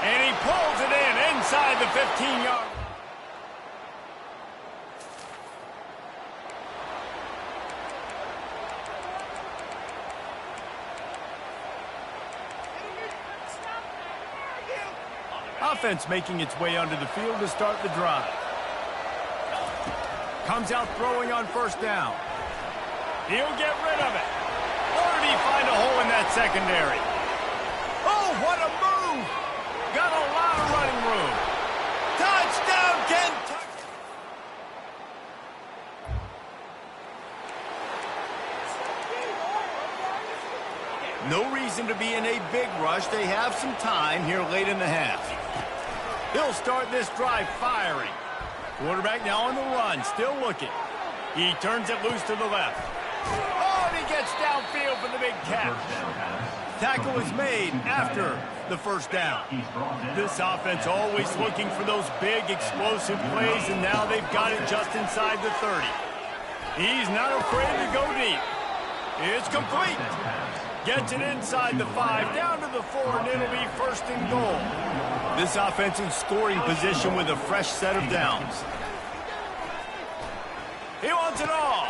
And he pulls it in inside the 15-yard. Offense making its way onto the field to start the drive. Comes out throwing on first down. He'll get rid of it. Or did he find a hole in that secondary? Oh, what a move! Got a lot of running room. Touchdown, Kentucky! No reason to be in a big rush. They have some time here late in the half. He'll start this drive firing. Quarterback now on the run, still looking. He turns it loose to the left. Oh, and he gets downfield for the big catch. Tackle is made after the first down. This offense always looking for those big explosive plays, and now they've got it just inside the 30. He's not afraid to go deep. It's complete. Gets it inside the 5, down to the 4, and it'll be first and goal. This offense in scoring position with a fresh set of downs. He wants it all.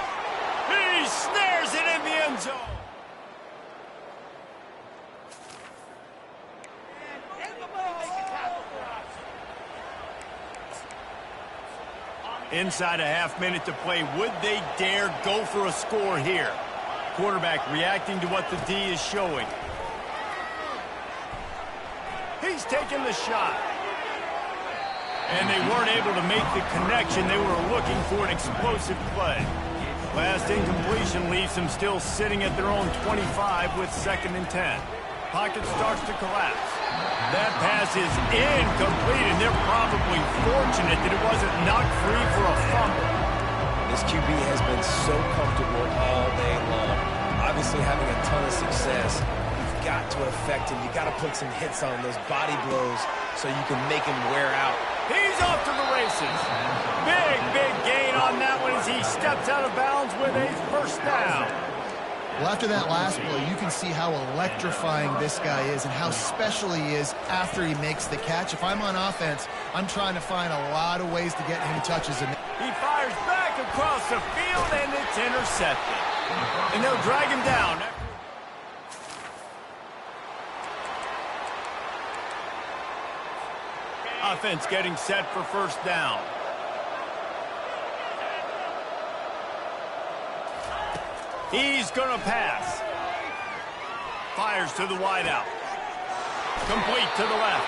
He snares it in the end zone. Inside a half minute to play. Would they dare go for a score here? Quarterback reacting to what the D is showing. He's taking the shot. And they weren't able to make the connection. They were looking for an explosive play. Last incompletion leaves them still sitting at their own 25 with 2nd and 10. Pocket starts to collapse. That pass is incomplete, and they're probably fortunate that it wasn't knocked free for a fumble. This QB has been so comfortable all day long. Obviously having a ton of success. You've got to affect him. You've got to put some hits on those body blows so you can make him wear out. He's off to the races. Big gain on that one as he steps out of bounds with a first down. Well, after that last play, you can see how electrifying this guy is and how special he is after he makes the catch. If I'm on offense, I'm trying to find a lot of ways to get him touches. He fires back across the field, and it's intercepted. And they'll drag him down. Offense getting set for first down. He's going to pass. Fires to the wideout. Complete to the left.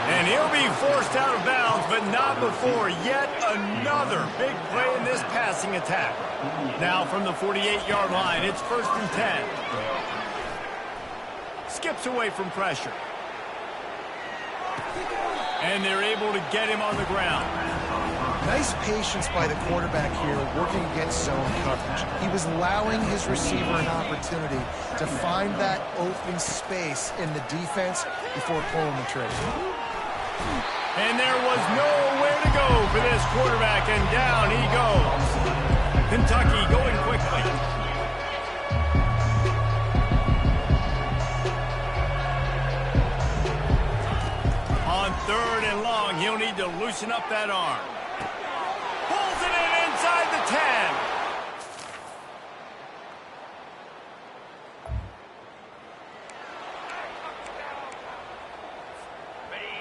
And he'll be forced out of bounds, but not before yet another big play in this passing attack. Now from the 48-yard line, it's 1st and 10. Skips away from pressure. And they're able to get him on the ground. Nice patience by the quarterback here working against zone coverage. He was allowing his receiver an opportunity to find that open space in the defense before pulling the trigger. And there was nowhere to go for this quarterback, and down he goes. Kentucky going quickly. On 3rd and long, he'll need to loosen up that arm. Pulls it in inside the 10.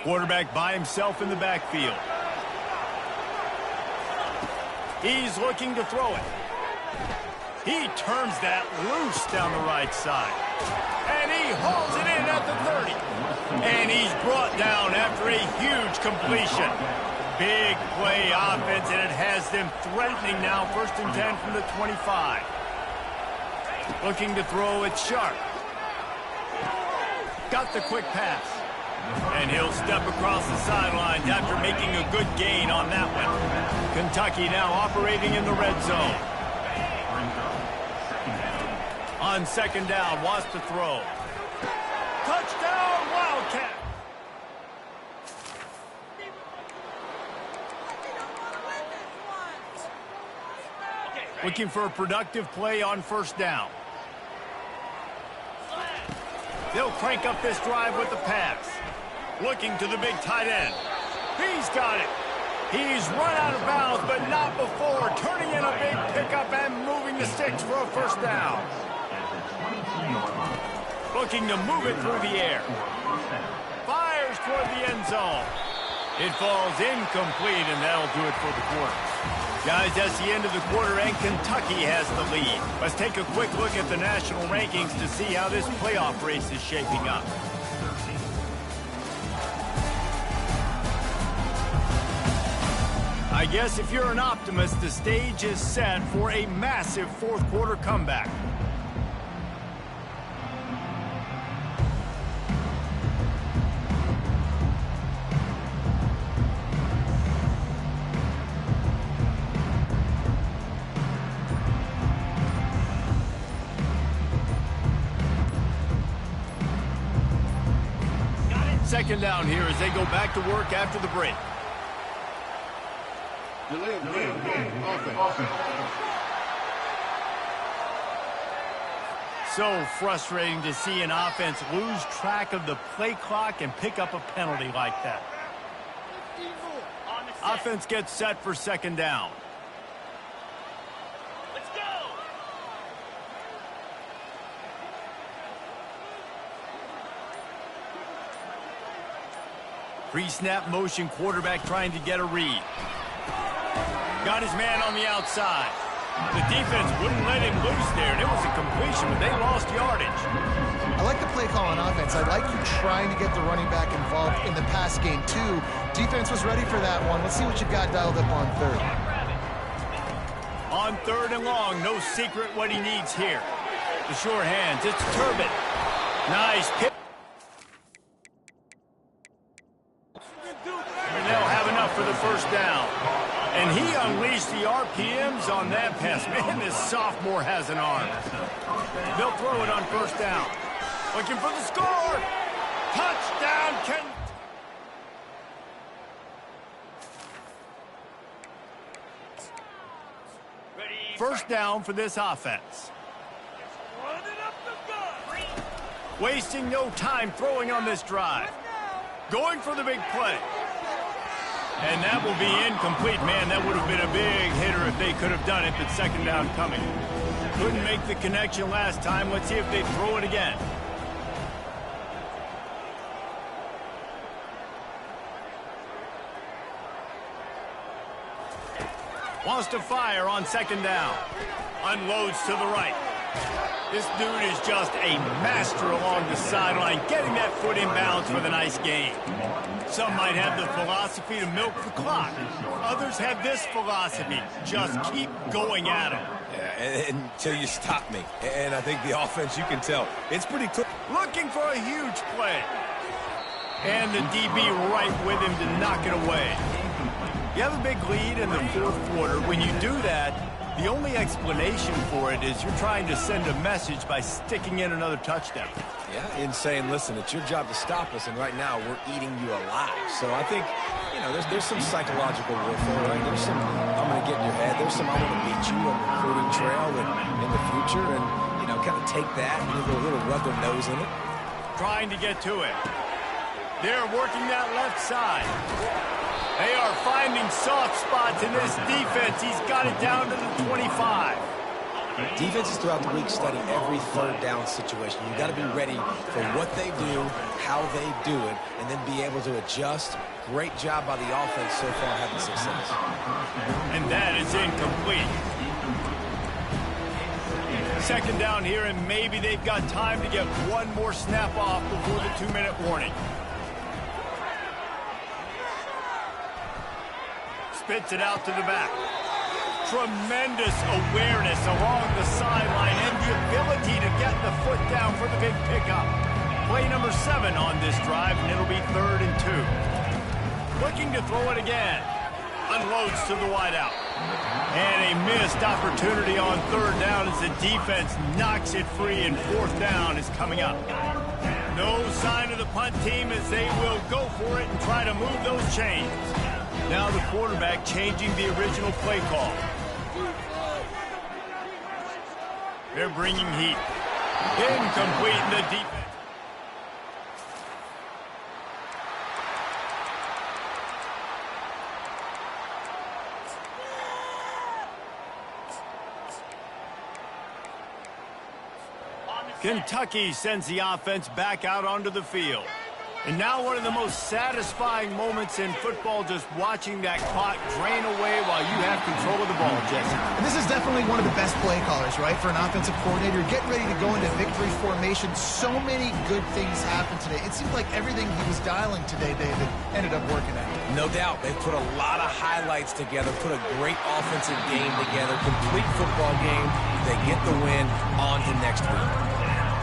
Quarterback by himself in the backfield. He's looking to throw it. He turns that loose down the right side. And he hauls it in at the 30. And he's brought down after a huge completion. Big play offense, and it has them threatening now. 1st and 10 from the 25. Looking to throw it sharp. Got the quick pass. And he'll step across the sidelines after making a good gain on that one. Kentucky now operating in the red zone. On 2nd down, wants to throw. Touchdown, Wildcat! Looking for a productive play on 1st down. They'll crank up this drive with the pass. Looking to the big tight end. He's got it. He's run out of bounds, but not before. Turning in a big pickup and moving the sticks for a first down. Looking to move it through the air. Fires toward the end zone. It falls incomplete, and that'll do it for the quarter. Guys, that's the end of the quarter, and Kentucky has the lead. Let's take a quick look at the national rankings to see how this playoff race is shaping up. I guess if you're an optimist, the stage is set for a massive 4th quarter comeback. Second down here as they go back to work after the break. so frustrating to see an offense lose track of the play clock and pick up a penalty like that. Offense gets set for second down. Let's go. Pre-snap motion quarterback trying to get a read. Got his man on the outside. The defense wouldn't let him loose there, and it was a completion, but they lost yardage. I like the play call on offense. I like you trying to get the running back involved in the pass game, too. Defense was ready for that one. Let's see what you got dialed up on third. On third and long, no secret what he needs here. The sure hands, it's Turbin. Nice pick. And they'll have enough for the first down. And he unleashed the RPMs on that pass. Man, this sophomore has an arm. They'll throw it on first down. Looking for the score. Touchdown, Ken. First down for this offense. Wasting no time throwing on this drive. Going for the big play. And that will be incomplete. Man, that would have been a big hitter if they could have done it, but second down coming. Couldn't make the connection last time. Let's see if they throw it again. Wants to fire on second down. Unloads to the right. This dude is just a master along the sideline, getting that foot in bounds for the nice gain. Some might have the philosophy to milk the clock. Others have this philosophy, just keep going at them. Yeah, until you stop me. And I think the offense, you can tell, it's pretty clear. Looking for a huge play. And the DB right with him to knock it away. You have a big lead in the fourth quarter. When you do that, the only explanation for it is you're trying to send a message by sticking in another touchdown. Yeah, and saying, listen, it's your job to stop us, and right now we're eating you alive. So I think, you know, there's some psychological warfare, right? There's some, I'm going to get in your head. There's some, I'm going to beat you on the recruiting trail in the future, and, you know, kind of take that and give it a little rub their nose in it. Trying to get to it. They're working that left side. They are finding soft spots in this defense. He's got it down to the 25. Defenses throughout the week study every third down situation. You got to be ready for what they do, how they do it, and then be able to adjust. Great job by the offense so far having success. And that is incomplete. Second down here, and maybe they've got time to get one more snap off before the 2-minute warning. Spits it out to the back. Tremendous awareness along the sideline and the ability to get the foot down for the big pickup. Play number 7 on this drive, and it'll be 3rd and 2. Looking to throw it again. Unloads to the wideout. And a missed opportunity on 3rd down as the defense knocks it free, and 4th down is coming up. No sign of the punt team as they will go for it and try to move those chains. Now the quarterback changing the original play call. They're bringing heat. Incomplete in the defense. Kentucky sends the offense back out onto the field. And now one of the most satisfying moments in football, just watching that clock drain away while you have control of the ball, Jesse. And this is definitely one of the best play callers, right, for an offensive coordinator. Getting ready to go into victory formation. So many good things happened today. It seemed like everything he was dialing today, David, ended up working out. No doubt. They put a lot of highlights together, put a great offensive game together, complete football game. They get the win on to next week.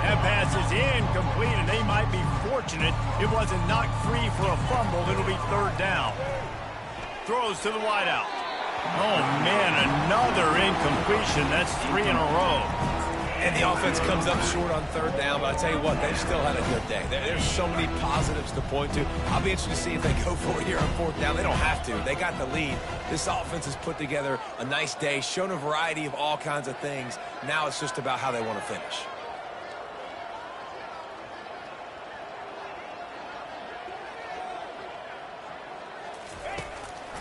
That pass is incomplete, and they might be fortunate it wasn't knocked free for a fumble. It'll be 3rd down. Throws to the wideout. Oh, man, another incompletion. That's 3 in a row. And the offense comes up short on 3rd down, but I tell you what, they've still had a good day. There's so many positives to point to. I'll be interested to see if they go for it here on 4th down. They don't have to. They got the lead. This offense has put together a nice day, shown a variety of all kinds of things. Now it's just about how they want to finish.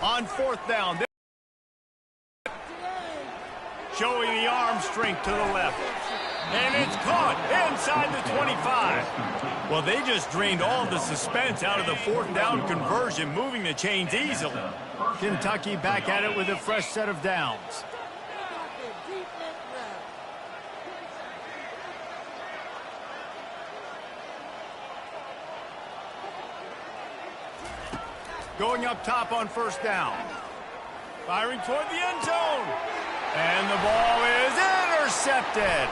On fourth down. Showing the arm strength to the left. And it's caught inside the 25. Well, they just drained all the suspense out of the fourth down conversion, moving the chains easily. Kentucky back at it with a fresh set of downs. Going up top on first down. Firing toward the end zone. And the ball is intercepted.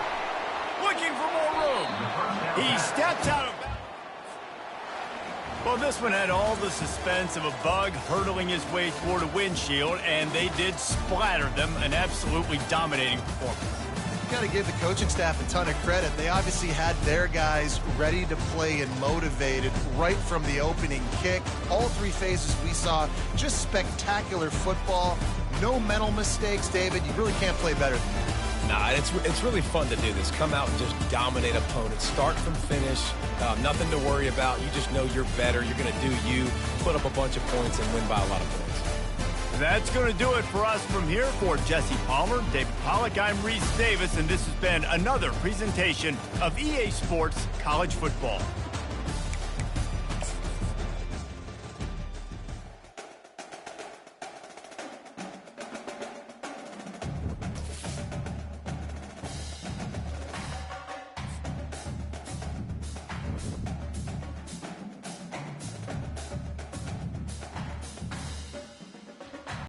Looking for more room. He steps out of bounds. Well, this one had all the suspense of a bug hurtling his way toward a windshield, and they did splatter them. An absolutely dominating performance. Got to give the coaching staff a ton of credit. They obviously had their guys ready to play and motivated right from the opening kick. All three phases we saw, just spectacular football. No mental mistakes, David. You really can't play better than that. Nah, it's really fun to do this. Come out and just dominate opponents. Start from finish. Nothing to worry about. You just know you're better. You're going to do you, put up a bunch of points, and win by a lot of points. That's going to do it for us from here. For Jesse Palmer, David Pollack, I'm Reese Davis, and this has been another presentation of EA Sports College Football.